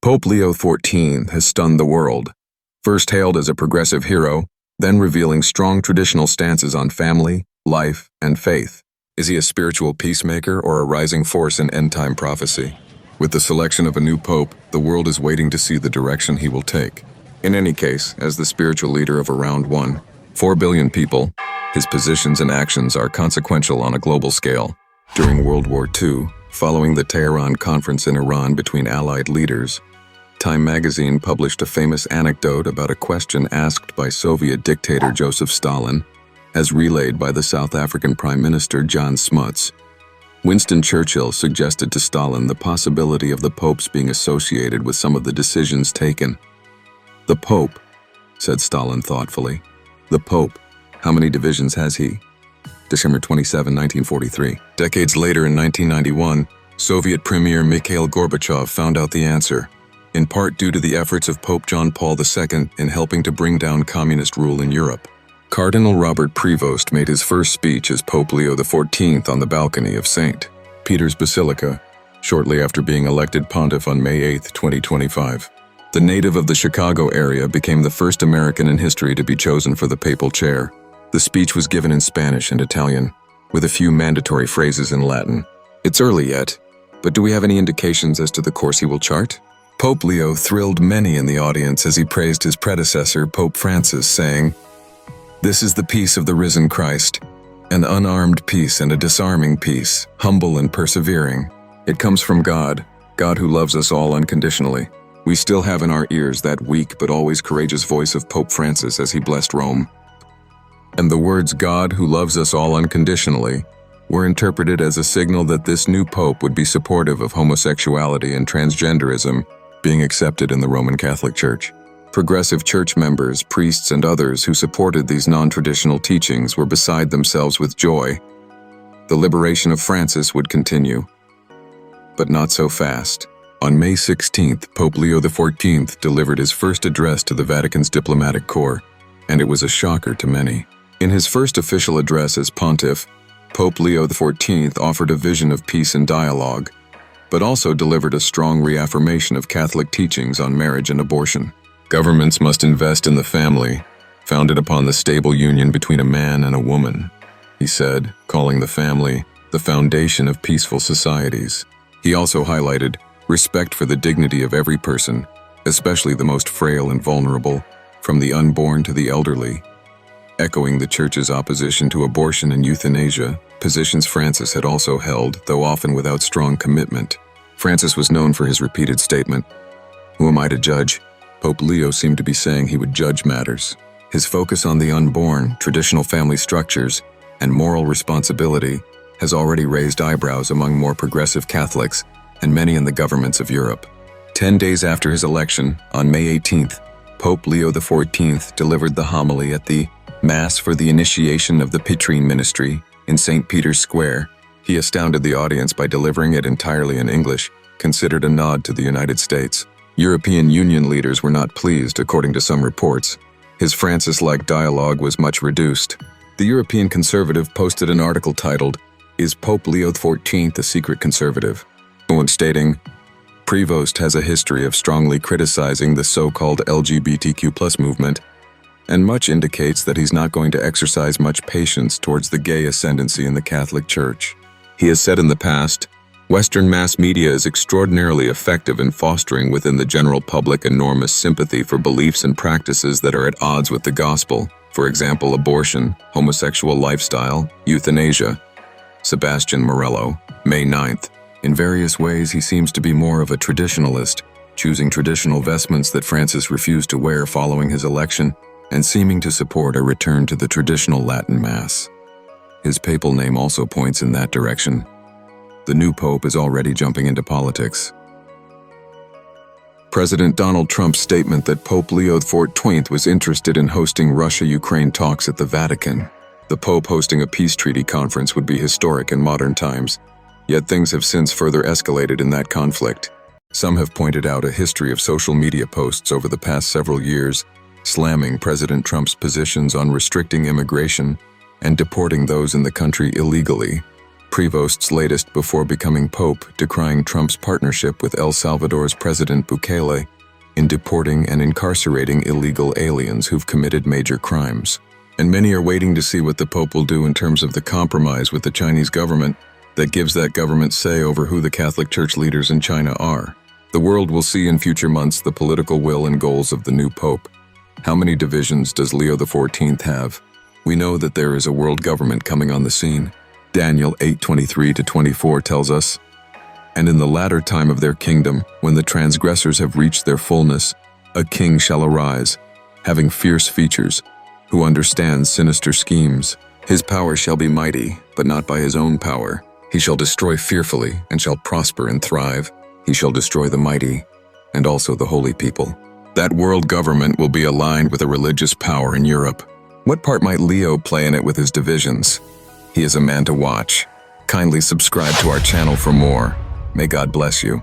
Pope Leo XIV has stunned the world, first hailed as a progressive hero, then revealing strong traditional stances on family, life, and faith. Is he a spiritual peacemaker or a rising force in end-time prophecy? With the selection of a new pope, the world is waiting to see the direction he will take. In any case, as the spiritual leader of around 1.4 billion people, his positions and actions are consequential on a global scale. During World War II, following the Tehran conference in Iran between Allied leaders, Time magazine published a famous anecdote about a question asked by Soviet dictator Joseph Stalin, as relayed by the South African Prime Minister John Smuts. Winston Churchill suggested to Stalin the possibility of the popes being associated with some of the decisions taken. "The Pope," said Stalin thoughtfully. "The Pope, how many divisions has he?" December 27, 1943. Decades later in 1991, Soviet Premier Mikhail Gorbachev found out the answer, in part due to the efforts of Pope John Paul II in helping to bring down communist rule in Europe. Cardinal Robert Prevost made his first speech as Pope Leo XIV on the balcony of St. Peter's Basilica, shortly after being elected pontiff on May 8, 2025. The native of the Chicago area became the first American in history to be chosen for the papal chair. The speech was given in Spanish and Italian, with a few mandatory phrases in Latin. It's early yet, but do we have any indications as to the course he will chart? Pope Leo thrilled many in the audience as he praised his predecessor, Pope Francis, saying, "This is the peace of the risen Christ, an unarmed peace and a disarming peace, humble and persevering. It comes from God, God who loves us all unconditionally." We still have in our ears that weak but always courageous voice of Pope Francis as he blessed Rome. And the words "God who loves us all unconditionally" were interpreted as a signal that this new pope would be supportive of homosexuality and transgenderism being accepted in the Roman Catholic Church. Progressive church members, priests, and others who supported these non-traditional teachings were beside themselves with joy. The liberation of Francis would continue, but not so fast. On May 16th, Pope Leo XIV delivered his first address to the Vatican's diplomatic corps, and it was a shocker to many. In his first official address as pontiff, Pope Leo XIV offered a vision of peace and dialogue, but also delivered a strong reaffirmation of Catholic teachings on marriage and abortion. Governments must invest in the family, founded upon the stable union between a man and a woman, he said, calling the family the foundation of peaceful societies. He also highlighted respect for the dignity of every person, especially the most frail and vulnerable, from the unborn to the elderly. Echoing the Church's opposition to abortion and euthanasia, positions Francis had also held, though often without strong commitment. Francis was known for his repeated statement, "Who am I to judge?" Pope Leo seemed to be saying he would judge matters. His focus on the unborn, traditional family structures, and moral responsibility has already raised eyebrows among more progressive Catholics and many in the governments of Europe. 10 days after his election, on May 18th, Pope Leo XIV delivered the homily at the Mass for the initiation of the Petrine ministry in St. Peter's Square. He astounded the audience by delivering it entirely in English, considered a nod to the United States. European Union leaders were not pleased, according to some reports. His Francis-like dialogue was much reduced. The European Conservative posted an article titled, "Is Pope Leo XIV a secret conservative?" stating, "Prevost has a history of strongly criticizing the so-called LGBTQ+ movement, and much indicates that he's not going to exercise much patience towards the gay ascendancy in the Catholic Church. He has said in the past, Western mass media is extraordinarily effective in fostering within the general public enormous sympathy for beliefs and practices that are at odds with the gospel, for example, abortion, homosexual lifestyle, euthanasia." Sebastian Morello, May 9th. In various ways, he seems to be more of a traditionalist, choosing traditional vestments that Francis refused to wear following his election, and seeming to support a return to the traditional Latin Mass. His papal name also points in that direction. The new pope is already jumping into politics. President Donald Trump's statement that Pope Leo XIV was interested in hosting Russia-Ukraine talks at the Vatican. The Pope hosting a peace treaty conference would be historic in modern times, yet things have since further escalated in that conflict. Some have pointed out a history of social media posts over the past several years, slamming President Trump's positions on restricting immigration and deporting those in the country illegally. Prevost's latest before becoming Pope, decrying Trump's partnership with El Salvador's President Bukele in deporting and incarcerating illegal aliens who've committed major crimes. And many are waiting to see what the Pope will do in terms of the compromise with the Chinese government that gives that government say over who the Catholic Church leaders in China are. The world will see in future months the political will and goals of the new Pope. How many divisions does Leo the XIV have? We know that there is a world government coming on the scene. Daniel 8:23-24 tells us, "And in the latter time of their kingdom, when the transgressors have reached their fullness, a king shall arise, having fierce features, who understands sinister schemes. His power shall be mighty, but not by his own power. He shall destroy fearfully, and shall prosper and thrive. He shall destroy the mighty, and also the holy people." That world government will be aligned with a religious power in Europe. What part might Leo play in it with his divisions? He is a man to watch. Kindly subscribe to our channel for more. May God bless you.